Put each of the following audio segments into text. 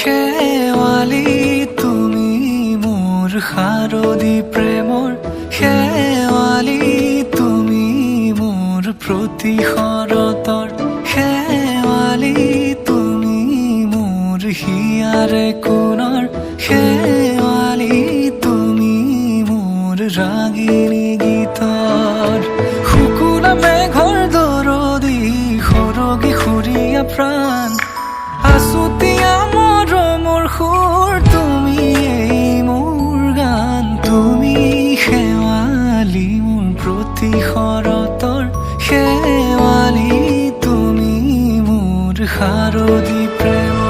শেৱালি তুমি মোৰ শাৰদী প্ৰেমৰ শেৱালি তুমি মোৰ প্ৰতি শৰতৰ শেৱালি তুমি মোৰ হিয়াৰে কোণৰ শেৱালি তুমি মোৰ ৰাগিনী গীতৰ শুকুনা মেঘৰ দৰদি সৰগী সুৰীয়া প্ৰাণ আছুতীয়া মৰমৰ সুৰ তুমি মোৰ গান তুমি শেৱালি মোৰ প্ৰতি শৰতৰ শেৱালি তুমি মোৰ শাৰদী প্ৰেমৰ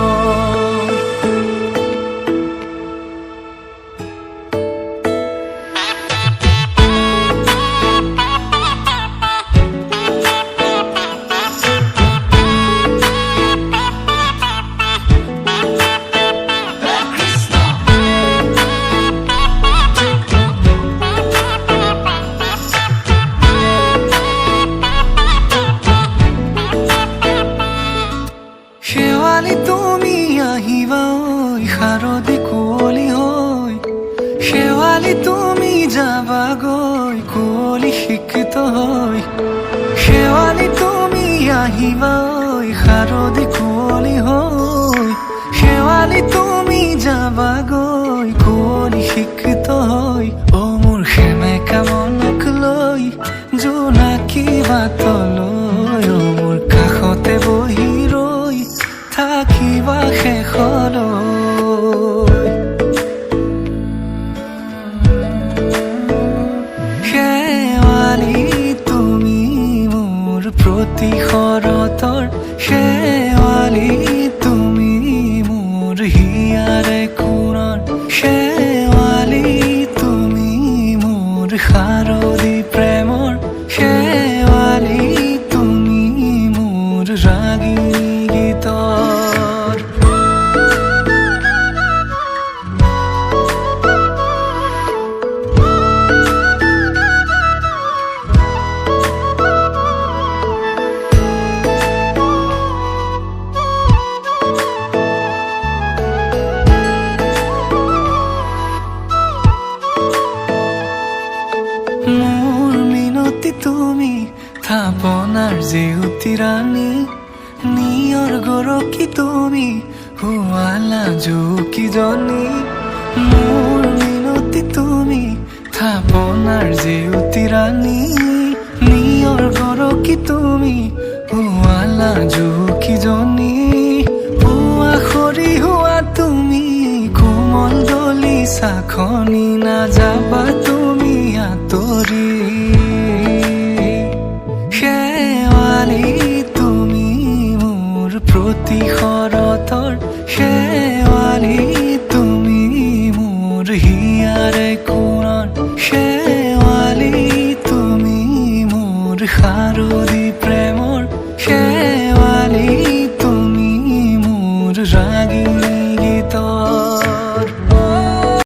শেৱালি তুমি আহিবা ঐ শাৰদী কুঁৱলী হৈ শেৱালি তুমি যাবাগৈ কুঁৱলী শিক্ষিত হৈ শেৱালি তুমি আহিবা ঐ শাৰদী কুঁৱলী হৈ শেৱালি তুমি যাবাগৈ কুঁৱলী শিক্ষিত হৈ অ মোৰ সেমেকা মনক লৈ জোনাকী বাটলৈ অ মোৰ কাষতে বহি থাকিবা শেষলৈ শেৱালি তুমি মোৰ প্ৰতি শৰতৰ শেৱালি তুমি মোৰ হিয়াৰে কোণৰ শেৱালি তুমি মোৰ শাৰদী প্ৰেমৰ শেৱালি তুমি মোৰ ৰাগিনী গীতৰ মোৰ মিনতি তুমি থাপনাৰ জেউতি ৰাণী নিয়ৰ গৰকী তুমি শুৱালা জুকিজনী মোৰ মিনতি তুমি থাপনাৰ জেউতি ৰাণী নিয়ৰ গৰকী তুমি শুৱালা জুকিজনী পুৱা খৰি হোৱা তুমি কোমল দলি চাখনি নাযাবা তুমি আঁতৰি শেৱালি প্ৰতি শৰতৰ শেৱালি তুমি মোৰ হিয়াৰে কোণৰ শেৱালি